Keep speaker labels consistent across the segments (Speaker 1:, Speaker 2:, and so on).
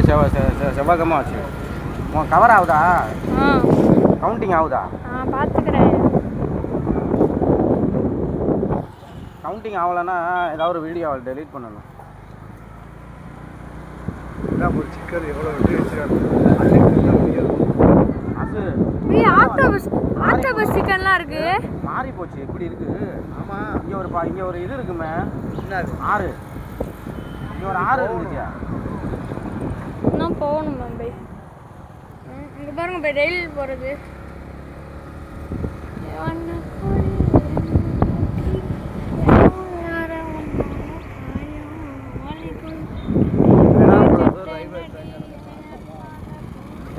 Speaker 1: செவ்வாய்க்கிழமை ஆச்சு. உன் கவர் ஆகுதா? கவுண்டிங் ஆகுதா?
Speaker 2: பார்த்துக்கிறேன்.
Speaker 1: கவுண்டிங் ஆகலைன்னா ஏதாவது ஒரு வீடியோ டெலீட் பண்ணணும். ஒரு சிக்கன் எவ்வளோ
Speaker 2: ஆக்டோபஸ் சிக்கன்லாம் இருக்கு.
Speaker 1: மாறி போச்சு. எப்படி இருக்கு? ஆமாம், இங்கே ஒரு இது இருக்குமே. ஆறு. இங்கே ஒரு ஆறு இருந்துச்சு.
Speaker 2: இன்னும் போகணும் பை. இங்கே பாருங்க பை, ரயில் போகிறது.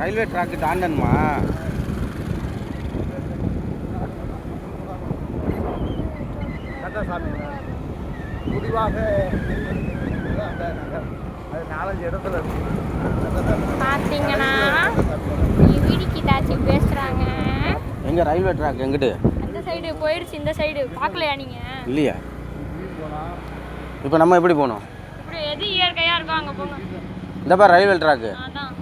Speaker 1: ரயில்வே ட்ராக்கு தாண்டணுமா? முடிவாக 4-5 இடத்துல
Speaker 2: பார்த்தீங்கன்னா வீடிக்கு தாச்சி பேசுகிறாங்க.
Speaker 1: எங்கே ரயில்வே ட்ராக்? எங்கிட்டு?
Speaker 2: அந்த சைடு போயிடுச்சு. இந்த சைடு பார்க்கலையா நீங்கள்?
Speaker 1: இல்லையா? இப்போ நம்ம எப்படி போகணும்?
Speaker 2: இப்படி எது இயற்கையாக இருக்கோ அங்கே போங்க.
Speaker 1: இந்த பாரு ரயில்வே ட்ராக்கு.
Speaker 2: அதான்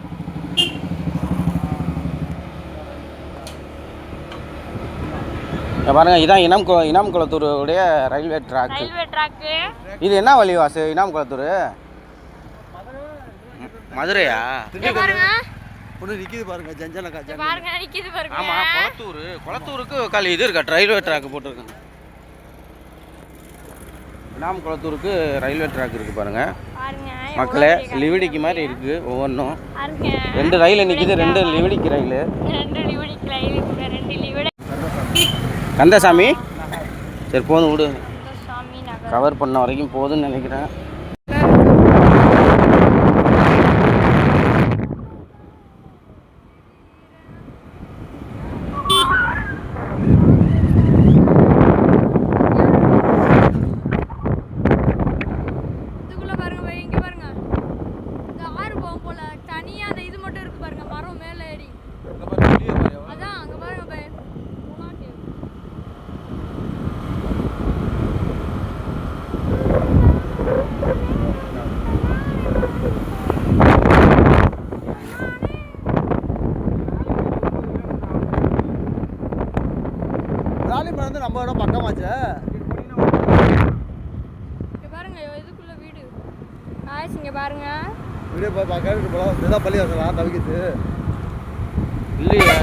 Speaker 1: பாருங்க, இதான் இனாம் குளத்தூருடைய ரயில்வே ட்ராக்கு. இது என்ன வழி வாசு? இனாம் குளத்தூர் மதுரையா? நிற்கிது பாருங்க, ஜஞ்சனக்கா
Speaker 2: பாருங்க, நிற்கிது பாருங்க.
Speaker 1: ஆமாம், குளத்தூருக்கு இது இருக்கா? ரயில்வே ட்ராக் போட்டிருக்காங்க. இனாம் குளத்தூருக்கு ரயில்வே ட்ராக் இருக்குது பாருங்க மக்களே. லிவிடிக்கு மாதிரி இருக்குது ஒவ்வொன்றும். 2 ரயில் நிற்கிது. 2 லிவிடிக்கு ரயில். கந்தசாமி சரி போதும் விடு. கவர் பண்ண வரைக்கும் போதுன்னு நினைக்கிறேன். வந்து நம்ம இடம் பக்கமாச்சு.
Speaker 2: பாருங்க இதுக்குள்ள வீடு. இங்க பாருங்க
Speaker 1: வீடியோ பார்க்க போலாம். இதுதான் பள்ளிவாசலா தவிக்குது இல்லையா?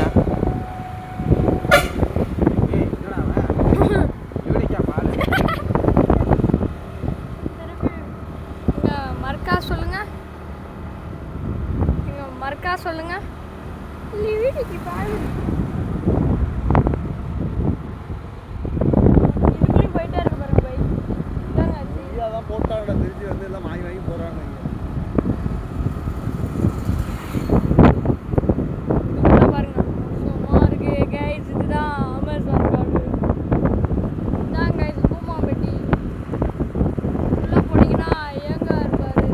Speaker 2: மர்க்கா சொல்லுங்க. மர்க்கா சொல்லுங்க. வீட்டுக்கு பாரு.
Speaker 1: போட்டாங்க திருச்சி வந்து எல்லாம் வாங்கி போறாங்க.
Speaker 2: பாருங்க சும்மா இருக்கு கைஸ். இதுதான் அமேசான் காடு. இதான் கைஸ் பூமாம்பட்டி. உள்ள போனீங்கன்னா எங்க இருப்பாரு?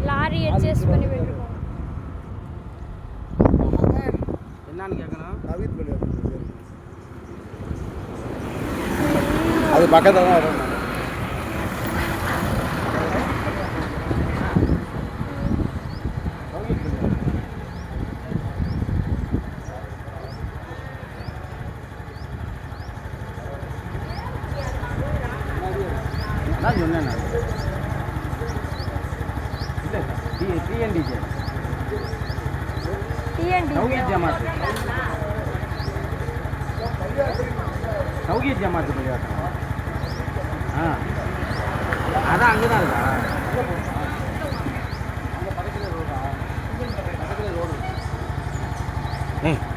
Speaker 2: லாரியை சேஸ் பண்ணி போயிருக்கோம்.
Speaker 1: அது பக்கத்துல தான் வரும். அதான் சொன்னேன் நான். இல்லை டிஎன்டிஜே தௌஹீத் ஜமாத். தௌஹீத் ஜமாத் பள்ளிவாசல். அதான் அங்கே தான் இருக்கா?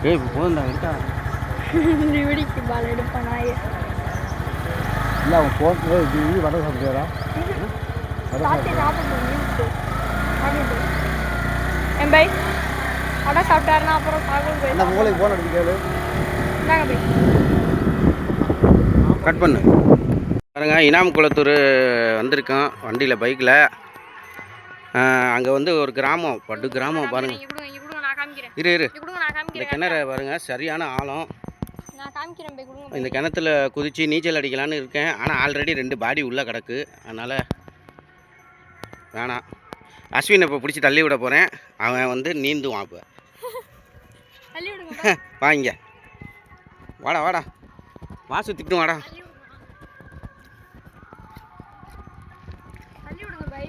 Speaker 1: ஏய் போதுண்டா இருக்கா?
Speaker 2: வீடிக்கு பால் எடுப்பேன் நாய்.
Speaker 1: இல்லை அவன் போட்டு இது வடை சாப்பிடுறா.
Speaker 2: என் பை வடை சாப்பிட்டாருன்னா அப்புறம் சாப்பிட்டு போய்
Speaker 1: மூளைக்கு போன் அடிச்சு கேளு.
Speaker 2: இந்தாங்க பை.
Speaker 1: கட் பண்ணு. பாருங்க, இனாம் குளத்தூர் வந்திருக்கோம் வண்டியில் பைக்கில். அங்கே வந்து ஒரு கிராமம், பட்டு கிராமம் பாருங்கள். இரு இந்த கிணறு பாருங்கள், சரியான ஆழம்.
Speaker 2: நான் காமிக்கிறேன் பை கொடுங்க
Speaker 1: இந்த கிணத்துல குதித்து நீச்சல் அடிக்கலான்னு இருக்கேன். ஆனால் ஆல்ரெடி 2 பாடி உள்ளே கிடக்கு. அதனால் வேணாம். அஸ்வினை இப்போ பிடிச்சி தள்ளி விட போகிறேன். அவன் வந்து நீந்துவான். இப்போ
Speaker 2: தள்ளி விடுங்க
Speaker 1: வாங்க, வாடா வாடா, வாசு திட்டும் வாடா.
Speaker 2: தள்ளி விடுங்க பை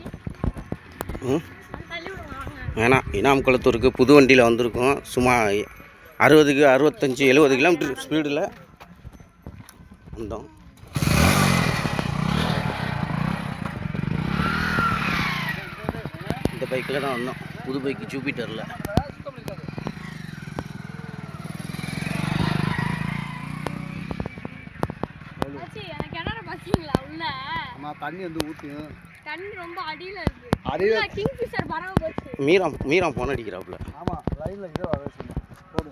Speaker 2: தள்ளி விடுங்க வாங்க.
Speaker 1: வேணாம். இனாம் குளத்தூருக்கு புது வண்டியில் வந்திருக்கோம். சும்மா 60 65 70 கிலோமீட்டர் ஸ்பீடில் வந்தோம். இந்த பைக்கில் தான் வந்தோம். புது பைக்கு ஜூபிட்டரில்.
Speaker 2: எனக்கு கிணறு பார்த்தீங்களா உள்ள?
Speaker 3: ஆமாம், தண்ணி வந்து ஊற்றியும்
Speaker 2: தண்ணி ரொம்ப அடியில் இருக்கு. கிங் ஃபிஷர் பறவை போச்சு.
Speaker 1: மீரா ஃபோன் அடிக்கிறாப்புல.
Speaker 3: ஆமாம், லைனில் இதோ வர போடு.